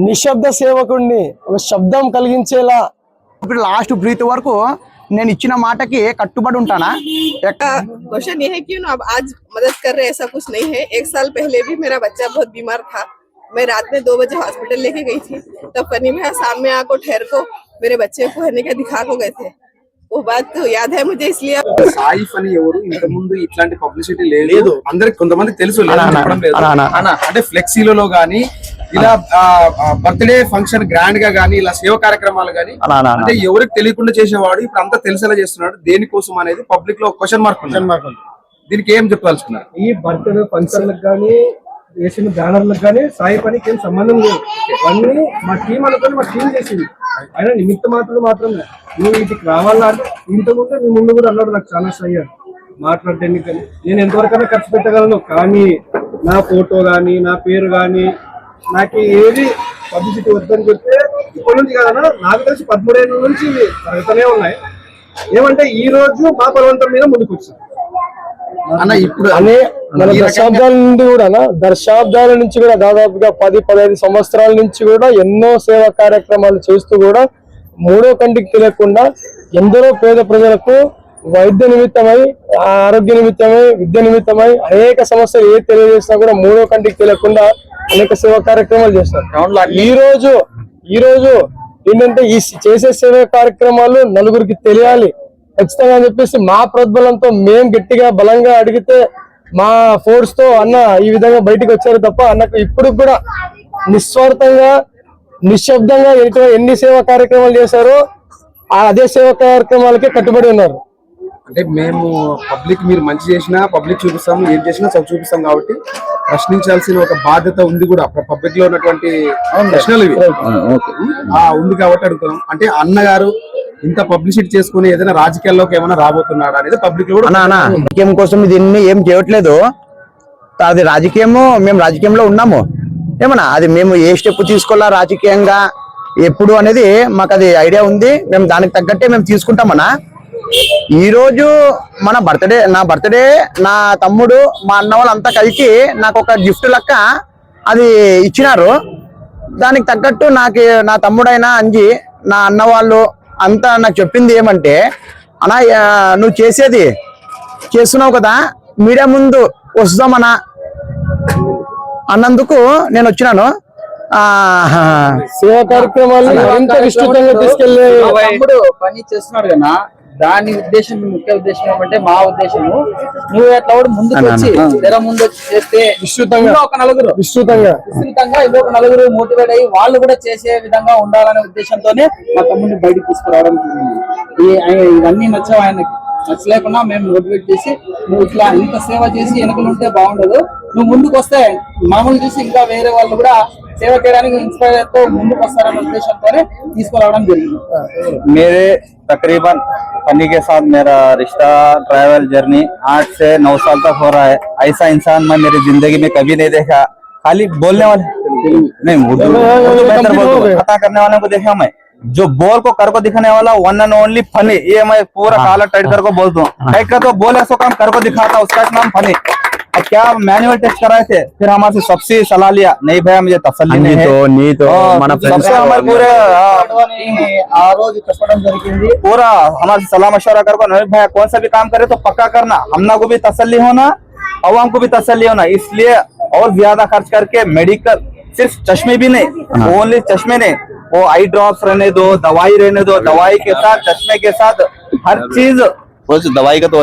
నిశ్శబ్ద సేవకుడిని ఒక శబ్దం కలిగించేలా ఇప్పుడు లాస్ట్ బ్రీత్ వరకు నేను ఇచ్చిన మాటకి కట్టుబడి ఉంటానా. क्वेश्चन ये है कि अब आज मदद कर रहे ऐसा कुछ नहीं है। 1 साल पहले भी मेरा बच्चा बहुत बीमार था, मैं रात में 2 बजे हॉस्पिटल लेके गई थी, तब फनी में शाम में आको ठहर को मेरे बच्चे को हने का दिखा को गए थे। वो बात तो याद है मुझे, इसलिए సాయి ఫనీ ఎవరు ఇంత ముందు ఇట్లాంటి పబ్లిసిటీ లేదు, అందరికి కొంతమంది తెలుసు చెప్పడం లేదు అంటే ఫ్లెక్సీలలో గానీ ఇలా బర్త్డే ఫంక్షన్ గ్రాండ్ గా గానీ ఇలా సేవ కార్యక్రమాలు గానీ అంటే ఎవరికి తెలియకుండా చేసేవాడు ఇప్పుడు అంతా తెలిసేలా చేస్తున్నాడు. దేనికోసం అనేది పబ్లిక్ లో క్వశ్చన్ మార్క్ ఉంది. దీనికి ఏం చెప్పాల్సుకున్నారు? ఈ బర్త్డే ఫంక్షన్లకు కానీ వేసిన బ్యానర్లకు కానీ సాయి పనికి ఏం సంబంధం లేదు. అన్ని మా టీం అనుకుని మా టీం చేసింది. ఆయన నిమిత్త మాత్రమే నువ్వు వీటికి రావాలా అంటే ఇంతకుముందే మీ ముందు కూడా అన్నాడు, నాకు చాలా అయ్యాడు మాట్లాడడానికి. కానీ నేను ఎంతవరకైనా ఖర్చు పెట్టగలను, కానీ నా ఫోటో కానీ నా పేరు కానీ నాకు ఏది పబ్లిసిటీ వద్దని చెప్తే ఇప్పటి నుంచి కాదన్నా నాకు తెలిసి 13 ఏళ్ళ నుంచి జరుగుతూనే ఉన్నాయి. ఏమంటే ఈ రోజు మా బలవంతం మీద ముందుకు వచ్చింది అన్న. ఇప్పుడు మన దశాబ్దాల నుంచి కూడా దాదాపుగా 10-15 సంవత్సరాల నుంచి కూడా ఎన్నో సేవా కార్యక్రమాలు చేస్తూ కూడా మూడో కంటికి తెలియకుండా ఎందరో పేద ప్రజలకు వైద్య నిమిత్తమై, ఆరోగ్య నిమిత్తమై, విద్య నిమిత్తమై అనేక సమస్యలు ఏ తెలియజేసినా కూడా మూడో కంటికి తెలియకుండా అనేక సేవా కార్యక్రమాలు చేస్తారు. ఈ రోజు ఏంటంటే ఈ చేసే సేవా కార్యక్రమాలు నలుగురికి తెలియాలి ఖచ్చితంగా అని చెప్పేసి మా ప్రోద్బలంతో మేము గట్టిగా బలంగా అడిగితే మా ఫోర్స్ తో అన్న ఈ విధంగా బయటికి వచ్చారు తప్ప అన్నకు ఇప్పుడు కూడా నిస్వార్థంగా నిశ్శబ్దంగా ఎన్ని సేవా కార్యక్రమాలు చేశారో అదే సేవా కార్యక్రమాలకే కట్టుబడి ఉన్నారు. అంటే మేము పబ్లిక్ మీరు మంచి చేసినా పబ్లిక్ చూపిస్తాము, ఏం చేసినా చూపిస్తాం కాబట్టి ప్రశ్నించాల్సిన ఒక బాధ్యత ఉంది కూడా పబ్లిక్ లో ఉన్నటువంటి ప్రశ్నలు ఇవి ఉంది కాబట్టి అడుగుతున్నాం. అంటే అన్నగారు ఇంత పబ్లిసిటీ చేసుకుని ఏదైనా రాజకీయాల్లోకి ఏమైనా రాబోతున్నాడా అనేది పబ్లిక్ లో రాజకీయం కోసం దీన్ని ఏం చేయట్లేదు. అది రాజకీయము, మేము రాజకీయంలో ఉన్నాము. ఏమన్నా అది మేము ఏ స్టెప్ తీసుకోవాలా రాజకీయంగా ఎప్పుడు అనేది మాకు అది ఐడియా ఉంది. మేము దానికి తగ్గట్టే మేము తీసుకుంటామన్నా. ఈ రోజు మన నా బర్త్డే నా తమ్ముడు మా అన్న వాళ్ళంతా కలిసి నాకు ఒక గిఫ్ట్ లెక్క అది ఇచ్చినారు. దానికి తగ్గట్టు నాకు నా తమ్ముడైనా అంజి నా అన్న వాళ్ళు అంతా నాకు చెప్పింది ఏమంటే, అన్నా నువ్వు చేస్తున్నావు కదా, మీడియా ముందు వస్తామన్నా అన్నందుకు నేను వచ్చినాను. సేవా కార్యక్రమాలు మరింత విస్తృతంగా తీసుకెళ్లే పని చేస్తున్నాడు కదా, దాని ఉద్దేశం ముఖ్య ఉద్దేశం ఏమంటే మా ఉద్దేశము నువ్వు ఎట్లా ముందుకు వచ్చి తెర ముందు వచ్చి చేస్తే విస్తృతంగా ఇంకొక నలుగురు మోటివేట్ అయ్యి వాళ్ళు కూడా చేసే విధంగా ఉండాలనే ఉద్దేశంతోనే మా తమ్ముడిని బయటకు తీసుకురావడం జరిగింది. ఇవన్నీ నచ్చవు ఆయనకి, నచ్చలేకుండా మేము మోటివేట్ చేసి నువ్వు ఇట్లా ఇంత సేవ చేసి వెనుకలుంటే బాగుండదు, నువ్వు ముందుకు వస్తే మామూలు చూసి ఇంకా వేరే వాళ్ళు కూడా సేవ చేయడానికి ఇన్స్పైర్ తో ముందుకు వస్తారనే ఉద్దేశంతోనే తీసుకురావడం జరిగింది. मेरे तकरीबन फनी के साथ मेरा रिश्ता ट्रैवल जर्नी 8 से 9 साल तक हो रहा है. ऐसा इंसान मैं मेरी जिंदगी में कभी नहीं देखा. खाली बोलने वाले नहीं, उर्दू बेहतर बोलते, पता करने वाले को देखा मैं. जो बोल को कर को दिखाने वाला वन एंड ओनली फनी, ये मैं पूरा काला टाइट कर को बोलता हूँ. टाइट कर तो बोले सो काम कर को दिखाता, उसका नाम फनी. अब क्या मैनुअल टेस्ट कराए थे, फिर हमारे सबसे सलाह लिया, नहीं भैया मुझे तसल्ली नहीं है. सबसे हमारे पूरे पूरा हमारे सलाह मशवरा कर, नहीं भैया कौन सा भी काम करे तो पक्का करना, हमना को भी तसल्ली होना, अवाम को भी तसल्ली होना. इसलिए और ज्यादा खर्च करके मेडिकल, सिर्फ चश्मे भी नहीं, ओनली चश्मे नहीं, वो आई ड्रॉप्स रहने दो, दवाई रहने दो, दवाई के साथ चश्मे के साथ हर चीज, दवाई का तो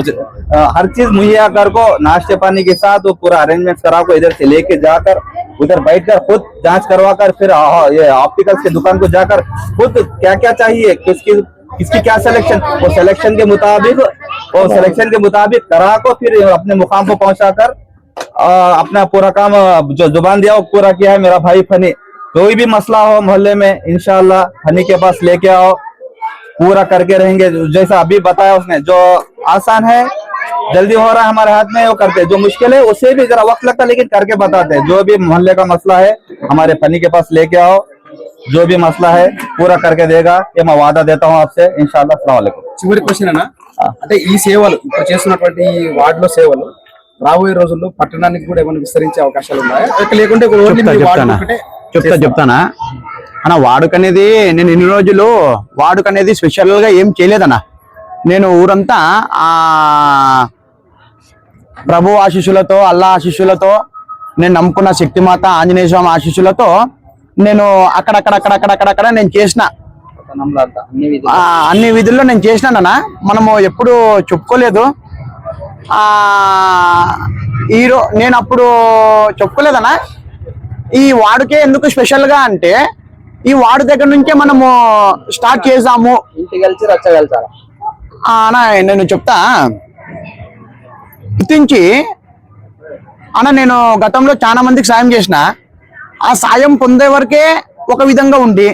हर चीज मुहैया कर को, नाश्ते पानी के साथ वो पूरा अरेंजमेंट करा को, इधर से लेके जाकर उधर बैठकर खुद जांच करवा कर, फिर ये ऑप्टिकल्स की दुकान को जाकर खुद क्या क्या चाहिए, किसकी क्या सिलेक्शन, वो सिलेक्शन के मुताबिक करा को फिर अपने मुकाम को पहुंचा कर अपना पूरा काम जो जुबान दिया वो पूरा किया है मेरा भाई फनी. कोई भी मसला हो मोहल्ले में इंशाल्लाह फनी के पास लेके आओ, पूरा करके रहेंगे. जैसा अभी बताया उसने, जो आसान है जल्दी हो रहा है हमारे हाथ में वो करते, जो मुश्किल है उसे भी जरा वक्त लगता है लेकिन करके बताते हैं. जो भी मोहल्ले का मसला है हमारे फनी के पास लेके आओ, जो भी मसला है पूरा करके देगा, ये मैं वादा देता हूँ आपसे इंशाल्लाह. अस्सलाम वालेकुम. చివరి క్వశ్చన్ అన్న, అంటే ఈ సేవలు ఇప్పుడు చేస్తున్నటువంటి వార్డులో సేవలు రాబోయే రోజుల్లో పట్టణానికి కూడా ఏమైనా విస్తరించే అవకాశాలు ఉన్నాయా, లేకుంటే చెప్తానా అన్న వాడుక అనేది నేను ఇన్ని రోజులు వాడుక అనేది స్పెషల్ గా ఏం చేయలేదన్న. నేను ఊరంతా ఆ ప్రభు ఆశీస్సులతో, అల్లా ఆశీస్సులతో, నేను నమ్ముకున్న శక్తిమాత ఆంజనేయ స్వామి ఆశీస్సులతో నేను అక్కడక్కడ నేను చేసిన అన్ని విధుల్లో నేను చేసినానన్న. మనము ఎప్పుడు చెప్పుకోలేదు. నేను అప్పుడు చెప్పుకోలేదన్నా. ఈ వాడుకే ఎందుకు స్పెషల్ గా అంటే ఈ వాడు దగ్గర నుంచే మనము స్టార్ట్ చేసాము. ఇంటికి కలిసి రచ్చగలుగుతారా అన్న నేను చెప్తా. గుర్తించి అన్న నేను గతంలో చాలా మందికి సాయం చేసిన. ఆ సాయం పొందే వరకే ఒక విధంగా ఉండి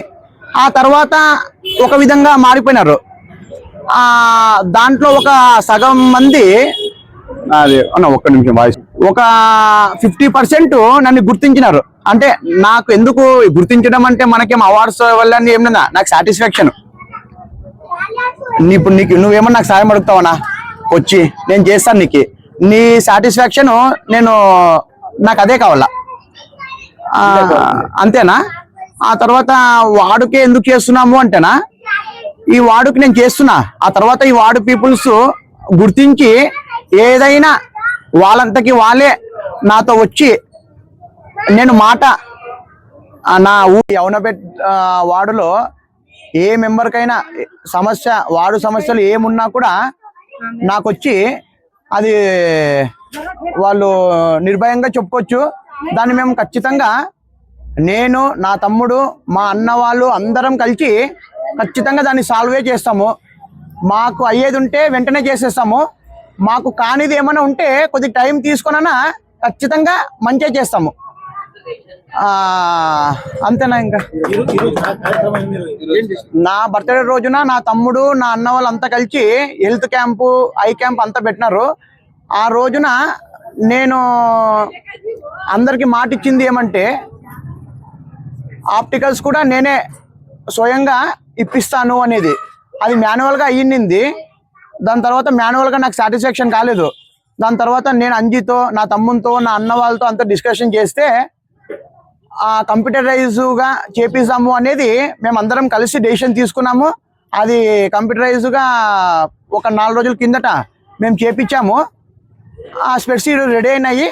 ఆ తర్వాత ఒక విధంగా మారిపోయినారు. దాంట్లో ఒక సగం మంది అది అన్న ఒక్క నిమిషం వాయిస్ ఒక 50% నన్ను గుర్తించినారు. అంటే నాకు ఎందుకు గుర్తించడం అంటే మనకేం అవార్డ్స్ వల్ల ఏం లేదా, నాకు సాటిస్ఫాక్షన్. ఇప్పుడు నువ్వేమన్నా నాకు సాయం అడుగుతావనా వచ్చి నేను చేస్తాను నీకు. నీ సాటిస్ఫాక్షన్ నాకు అదే కావాలా, అంతేనా. ఆ తర్వాత వాడుకే ఎందుకు చేస్తున్నాము అంటేనా ఈ వాడుకి నేను చేస్తున్నా. ఆ తర్వాత ఈ వార్డు పీపుల్స్ గుర్తించి ఏదైనా వాళ్ళంతకి వాళ్ళే నాతో వచ్చి నేను మాట నా యవనపేట వార్డులో ఏ మెంబర్కైనా వార్డు సమస్యలు ఏమున్నా కూడా నాకు వచ్చి అది వాళ్ళు నిర్భయంగా చెప్పుకోవచ్చు. దాన్ని మేము ఖచ్చితంగా నేను, నా తమ్ముడు, మా అన్న వాళ్ళు అందరం కలిసి ఖచ్చితంగా దాన్ని సాల్వే చేస్తాము. మాకు అయ్యేది ఉంటే వెంటనే చేసేస్తాము. మాకు కానిది ఏమైనా ఉంటే కొద్ది టైం తీసుకున్నా ఖచ్చితంగా మంచిగా చేస్తాము. అంతేనా. ఇంకా నా బర్త్డే రోజున నా తమ్ముడు, నా అన్న వాళ్ళంతా కలిసి హెల్త్ క్యాంపు, ఐ క్యాంప్ అంతా పెట్టినారు. ఆ రోజున నేను అందరికి మాట ఇచ్చింది ఏమంటే ఆప్టికల్స్ కూడా నేనే స్వయంగా ఇప్పిస్తాను అనేది. అది మాన్యువల్గా అయ్యింది. దాని తర్వాత మాన్యువల్గా నాకు సాటిస్ఫాక్షన్ కాలేదు. దాని తర్వాత నేను అంజితో, నా తమ్ముతో, నా అన్న వాళ్ళతో అంతా డిస్కషన్ చేస్తే కంప్యూటరైజ్గా చేపిస్తాము అనేది మేమందరం కలిసి డెసిషన్ తీసుకున్నాము. అది కంప్యూటరైజ్గా ఒక 4 రోజుల కిందట మేము చేపించాము. ఆ స్పెట్స్ రెడీ అయినాయి.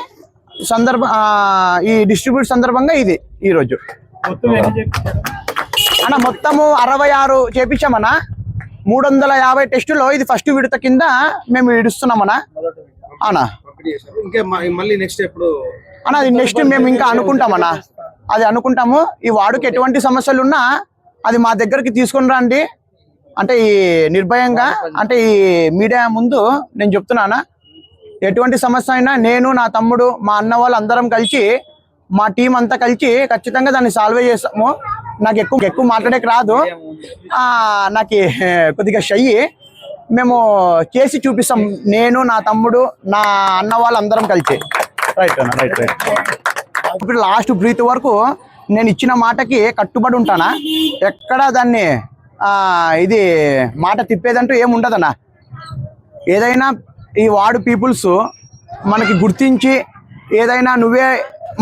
ఈ డిస్ట్రిబ్యూట్ సందర్భంగా ఇది ఈరోజు అన్న మొత్తము 66 చేపించామన్నా. 350 టెస్టులో ఇది ఫస్ట్ విడత కింద మేము ఇడుస్తున్నామన్నా. అన్నా మళ్ళీ నెక్స్ట్ ఎప్పుడు అన్న అది నెక్స్ట్ మేము ఇంకా అనుకుంటామన్నా. అది అనుకుంటాము. ఈ వార్డుకి ఎటువంటి సమస్యలు ఉన్నా అది మా దగ్గరికి తీసుకుని రండి. అంటే ఈ నిర్భయంగా, అంటే ఈ మీడియా ముందు నేను చెప్తున్నానా, ఎటువంటి సమస్య అయినా నేను, నా తమ్ముడు, మా అన్న వాళ్ళు అందరం కలిసి, మా టీం అంతా కలిసి ఖచ్చితంగా దాన్ని సాల్వ్ చేస్తాము. నాకు ఎక్కువ మాట్లాడేకి రాదు. నాకు కొద్దిగా షై. మేము చేసి చూపిస్తాం. నేను, నా తమ్ముడు, నా అన్న వాళ్ళు అందరం కలిసి. రైట్ అన్న, రైట్. ఇప్పుడు లాస్ట్ బ్రీత్ వరకు నేను ఇచ్చిన మాటకి కట్టుబడి ఉంటానా. ఎక్కడ దాన్ని ఇది మాట తిప్పేదంటూ ఏముండదన్నా. ఏదైనా ఈ వార్డు పీపుల్స్ మనకి గుర్తించి ఏదైనా నువ్వే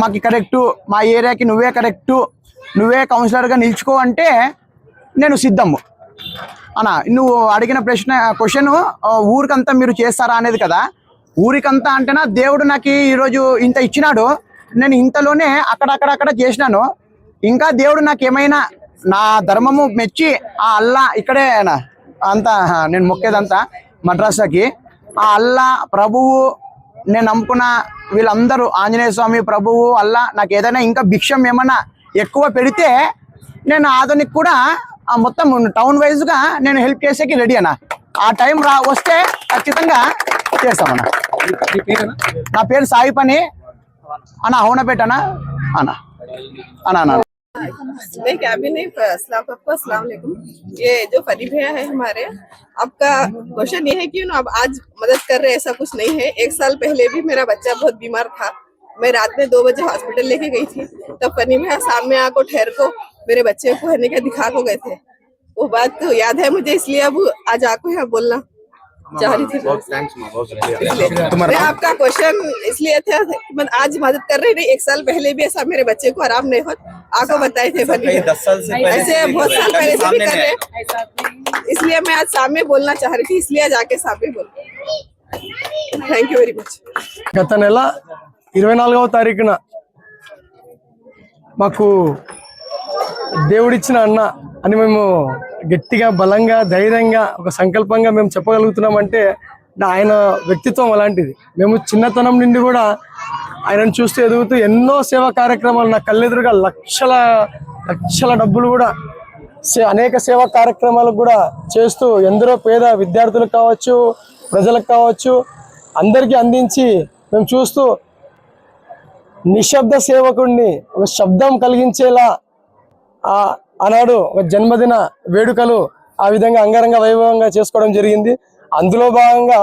మాకు కరెక్టు, మా ఏరియాకి నువ్వే కరెక్టు, నువ్వే కౌన్సిలర్గా నిలుచుకో అంటే నేను సిద్ధము అన్నా. నువ్వు అడిగిన క్వశ్చన్ ఊరికంతా మీరు చేస్తారా అనేది కదా. ఊరికంతా అంటేనా దేవుడు నాకు ఈరోజు ఇంత ఇచ్చినాడు, నేను ఇంతలోనే అక్కడక్కడ చేసినాను. ఇంకా దేవుడు నాకు ఏమైనా నా ధర్మము మెచ్చి ఆ అల్లా ఇక్కడే అంతా నేను మొక్కేదంతా మద్రాసాకి ఆ అల్లా ప్రభువు, నేను నమ్ముకున్న వీళ్ళందరూ ఆంజనేయ స్వామి, ప్రభువు, అల్లా నాకు ఏదైనా ఇంకా భిక్షం ఏమన్నా ఎక్కువ పెడితే నేను ఆధునిక్ కూడా మొత్తం టౌన్ వైజ్గా నేను హెల్ప్ చేసేకి రెడీ అన్న. ఆ టైం వస్తే ఖచ్చితంగా చేస్తామన్నా. నా పేరు సాయి పని అన్న, హౌనపేట అన్న. అన్న అన్న అన్న नहीं क्या भी नहीं। आपको अस्सलाम वालेकुम। ये जो फनी भैया है हमारे, आपका क्वेश्चन ये है कि आप आज मदद कर रहे हैं, ऐसा कुछ नहीं है। 1 साल पहले भी मेरा बच्चा बहुत बीमार था, मैं रात में 2 बजे हॉस्पिटल लेके गई थी। तब फनी भैया सामने आको ठहर को मेरे बच्चे को हरने का दिखा को गए थे। वो बात तो याद है मुझे, इसलिए अब आज आपको यहाँ बोलना। चाह रही थी बहुत थैंक्स माँ, बहुत शुक्रिया। इसलिए मैं आपका क्वेश्चन इसलिए था कि मैं आज मदद कर रही नहीं, 1 साल पहले भी ऐसा मेरे बच्चे को आराम नहीं होता, आपको बताए थे फनी में। 10 साल से पहले ऐसे बहुत साल पहले से भी कर रहे हैं, इसलिए मैं आज सामने बोलना चाह रही थी, इसलिए जाके सामने बोल। Thank you very much. గత నెల 24వ తారీఖున మాకు దేవుడిచ్చిన అన్న అని మేము గట్టిగా బలంగా ధైర్యంగా ఒక సంకల్పంగా మేము చెప్పగలుగుతున్నామంటే ఆయన వ్యక్తిత్వం అలాంటిది. మేము చిన్నతనం నుండి కూడా ఆయనను చూస్తూ ఎదుగుతూ ఎన్నో సేవా కార్యక్రమాలు, నా కళ్ళెదురుగా లక్షల డబ్బులు కూడా అనేక సేవా కార్యక్రమాలకు కూడా చేస్తూ ఎందరో పేద విద్యార్థులకు కావచ్చు, ప్రజలకు కావచ్చు, అందరికీ అందించి మేము చూస్తూ నిశ్శబ్ద సేవకుడిని ఒక శబ్దం కలిగించేలా ఆనాడు ఒక జన్మదిన వేడుకలు ఆ విధంగా అంగరంగ వైభవంగా చేసుకోవడం జరిగింది. అందులో భాగంగా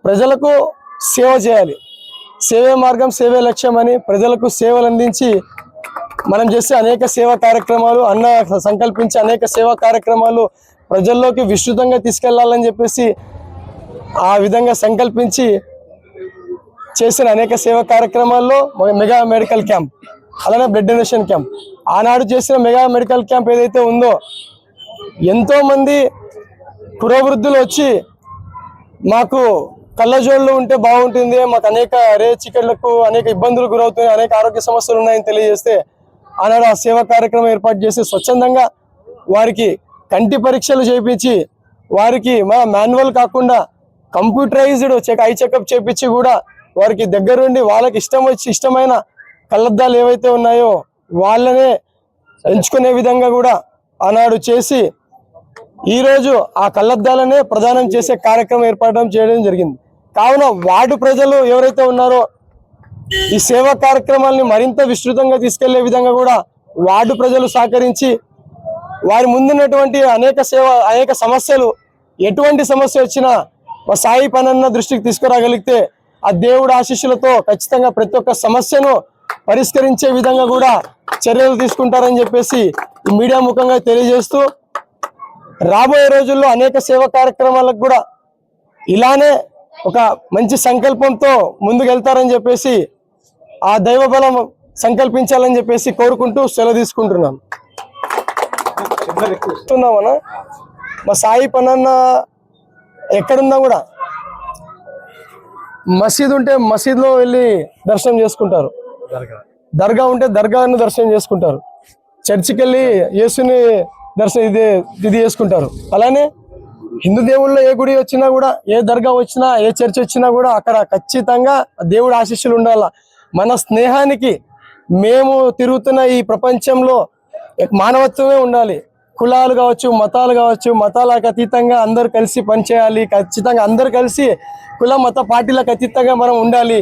ప్రజలకు సేవ చేయాలి, సేవే మార్గం సేవే లక్ష్యం అని ప్రజలకు సేవలు అందించి మనం చేసే అనేక సేవా కార్యక్రమాలు, అన్న సంకల్పించే అనేక సేవా కార్యక్రమాలు ప్రజల్లోకి విస్తృతంగా తీసుకెళ్లాలని చెప్పేసి ఆ విధంగా సంకల్పించి చేసిన అనేక సేవా కార్యక్రమాల్లో మెగా మెడికల్ క్యాంప్, అలానే బ్లడ్ డొనేషన్ క్యాంప్, ఆనాడు చేసిన మెగా మెడికల్ క్యాంప్ ఏదైతే ఉందో ఎంతో మంది పురోవృద్ధులు వచ్చి మాకు కళ్ళజోళ్ళు ఉంటే బాగుంటుంది, మాకు అనేక చికెట్లకు అనేక ఇబ్బందులు గురవుతున్నాయి, అనేక ఆరోగ్య సమస్యలు ఉన్నాయని తెలియజేస్తే ఆనాడు ఆ సేవా కార్యక్రమం ఏర్పాటు చేసి స్వచ్ఛందంగా వారికి కంటి పరీక్షలు చేయించి వారికి మాన్యువల్ కాకుండా కంప్యూటరైజ్డ్ ఐ చెకప్ చేయించి కూడా వారికి దగ్గరుండి వాళ్ళకి ఇష్టమైన కళ్ళద్దాలు ఏవైతే ఉన్నాయో వాళ్ళనే ఎంచుకునే విధంగా కూడా ఆనాడు చేసి ఈరోజు ఆ కళ్ళద్దాలనే ప్రదానం చేసే కార్యక్రమం ఏర్పాటు చేయడం జరిగింది. కావున వార్డు ప్రజలు ఎవరైతే ఉన్నారో ఈ సేవా కార్యక్రమాలని మరింత విస్తృతంగా తీసుకెళ్లే విధంగా కూడా వార్డు ప్రజలు సహకరించి వారి ముందున్నటువంటి అనేక సమస్యలు, ఎటువంటి సమస్య వచ్చినా మా సాయి పనన్న దృష్టికి తీసుకురాగలిగితే ఆ దేవుడు ఆశీస్సులతో ఖచ్చితంగా ప్రతి ఒక్క సమస్యను పరిష్కరించే విధంగా కూడా చర్యలు తీసుకుంటారని చెప్పేసి ఈ మీడియా ముఖంగా తెలియజేస్తూ రాబోయే రోజుల్లో అనేక సేవా కార్యక్రమాలకు కూడా ఇలానే ఒక మంచి సంకల్పంతో ముందుకెళ్తారని చెప్పేసి ఆ దైవ బలం సంకల్పించాలని చెప్పేసి కోరుకుంటూ సెలవు తీసుకుంటున్నాను. మా సాయి పనన్న ఎక్కడున్నా కూడా మసీద్ ఉంటే మసీద్లో వెళ్ళి దర్శనం చేసుకుంటారు, దర్గా ఉంటే దర్గాను దర్శనం చేసుకుంటారు, చర్చికి వెళ్ళి యేసుని ఇది చేసుకుంటారు. అలానే హిందూ దేవుళ్ళలో ఏ గుడి వచ్చినా కూడా, ఏ దర్గా వచ్చినా, ఏ చర్చ్ వచ్చినా కూడా అక్కడ ఖచ్చితంగా దేవుడి ఆశీస్సులు ఉండాల. మన స్నేహానికి మేము తిరుగుతున్న ఈ ప్రపంచంలో మానవత్వమే ఉండాలి. కులాలు కావచ్చు, మతాలు కావచ్చు, మతాలకు అతీతంగా అందరూ కలిసి పనిచేయాలి. ఖచ్చితంగా అందరూ కలిసి కుల మత పార్టీలకు అతీతంగా మనం ఉండాలి.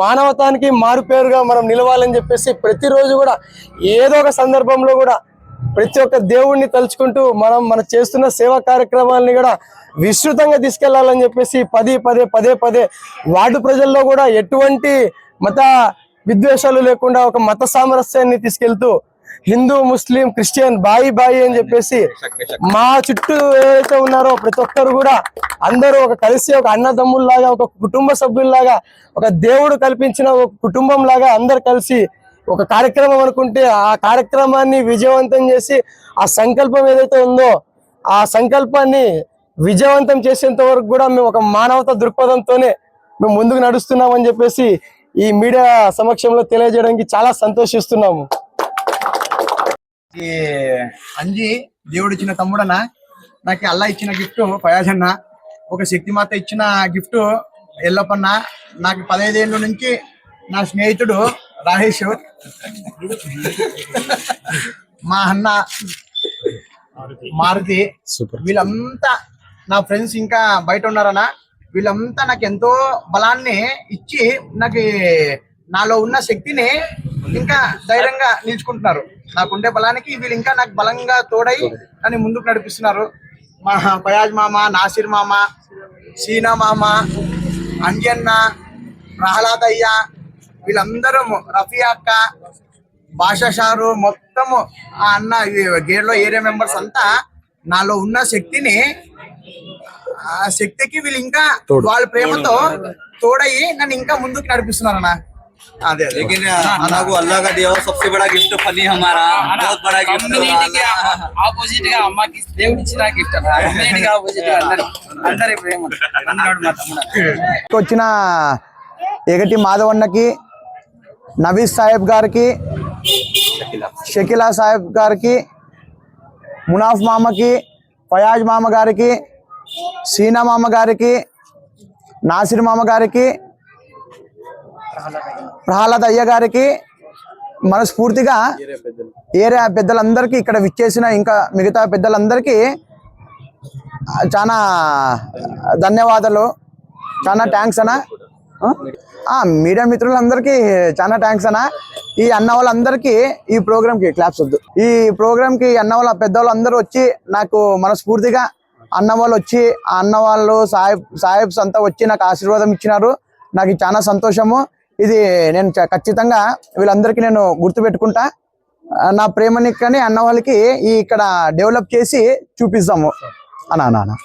మానవతానికి మారుపేరుగా మనం నిలవాలని చెప్పేసి ప్రతిరోజు కూడా ఏదో ఒక సందర్భంలో కూడా ప్రతి ఒక్క దేవుణ్ణి తలుచుకుంటూ మనం చేస్తున్న సేవా కార్యక్రమాలని కూడా విస్తృతంగా తీసుకెళ్లాలని చెప్పేసి పదే వార్డు ప్రజల్లో కూడా ఎటువంటి మత విద్వేషాలు లేకుండా ఒక మత సామరస్యాన్ని తీసుకెళ్తూ హిందూ, ముస్లిం, క్రిస్టియన్ బాయి అని చెప్పేసి మా చుట్టూ ఎవరైతే ఉన్నారో ప్రతి ఒక్కరు కూడా అందరూ ఒక కలిసి ఒక అన్నదమ్ముల్లాగా, ఒక కుటుంబ సభ్యుల్లాగా, ఒక దేవుడు కల్పించిన ఒక కుటుంబం లాగా అందరు కలిసి ఒక కార్యక్రమం అనుకుంటే ఆ కార్యక్రమాన్ని విజయవంతం చేసి ఆ సంకల్పం ఏదైతే ఉందో ఆ సంకల్పాన్ని విజయవంతం చేసేంత వరకు కూడా మేము ఒక మానవతా దృక్పథంతోనే మేము ముందుకు నడుస్తున్నామని చెప్పేసి ఈ మీడియా సమక్షంలో తెలియజేయడానికి చాలా సంతోషిస్తున్నాము. అంజి దేవుడు ఇచ్చిన తమ్ముడన్న, నాకు అల్లా ఇచ్చిన గిఫ్ట్ ఫయాజ్ అన్న, ఒక శక్తిమాత ఇచ్చిన గిఫ్ట్ ఎల్లప్పన్న, నాకు 15 ఏళ్ళ నుంచి నా స్నేహితుడు రాహేష్, మా అన్న మారుతి, వీళ్ళంతా నా ఫ్రెండ్స్ ఇంకా బయట ఉన్నారన్న. వీళ్ళంతా నాకు ఎంతో బలాన్ని ఇచ్చి నాకు నాలో ఉన్న శక్తిని ఇంకా ధైర్యంగా నిలుచుకుంటున్నారు. నాకుండే బలానికి వీళ్ళు ఇంకా నాకు బలంగా తోడై అని ముందుకు నడిపిస్తున్నారు. మా ఫయాజ్ మామ, నాసిర్ మామ, సీనా మామ, అంజన్న, ప్రహ్లాద్ అయ్య, వీళ్ళందరూ, రఫీ అక్క, బాషా షారు, మొత్తము ఆ అన్న గేర్లో ఏరియా మెంబర్స్ అంతా నాలో ఉన్న శక్తిని ఆ శక్తికి వీళ్ళు ఇంకా వాళ్ళ ప్రేమతో తోడయి నన్ను ఇంకా ముందుకు నడిపిస్తున్నారు అన్న. అదే लेकिन अन्ना को अल्लाह का दिया हुआ सबसे बड़ा गिफ्ट फनी हमारा बहुत बड़ा गिफ्ट కమ్యూనిటీకి ఆపోజిట్ గా అమ్మకి దేవుడు ఇచ్చిన గిఫ్ట్ కమ్యూనిటీకి ఆపోజిట్ గా అందరి ప్రేమ అన్నాడు మా తమ్ముడు. వచ్చిన ఎగటి మాధవన్నకి, నవీద్ సాహెబ్ గారికి, షకీలా సాహెబ్ గారికి, మునాఫ్ మామకి, ఫయాజ్ మామ గారికి, సీనా మామ గారికి, నాసిర్ మామ గారికి, ప్రహ్లాద్ అయ్య గారికి మనస్ఫూర్తిగా ఏరియా పెద్దలందరికీ, ఇక్కడ విచ్చేసిన ఇంకా మిగతా పెద్దలందరికీ చాలా ధన్యవాదాలు, చాలా థ్యాంక్స్ అన్న. మీడియా మిత్రులందరికీ చాలా థ్యాంక్స్ అన్న. ఈ అన్న వాళ్ళందరికీ ఈ ప్రోగ్రామ్కి క్లాప్స్ వద్దు. ఈ ప్రోగ్రామ్కి అన్న వాళ్ళ పెద్దవాళ్ళు అందరూ వచ్చి నాకు మనస్ఫూర్తిగా అన్న వాళ్ళు వచ్చి, ఆ అన్న వాళ్ళు సాహెబ్స్ అంతా వచ్చి నాకు ఆశీర్వాదం ఇచ్చినారు. నాకు చాలా సంతోషము. ఇది నేను ఖచ్చితంగా వీళ్ళందరికీ నేను గుర్తుపెట్టుకుంటా. నా ప్రేమని కానీ అన్న వాళ్ళకి ఇక్కడ డెవలప్ చేసి చూపిస్తాము అన్న.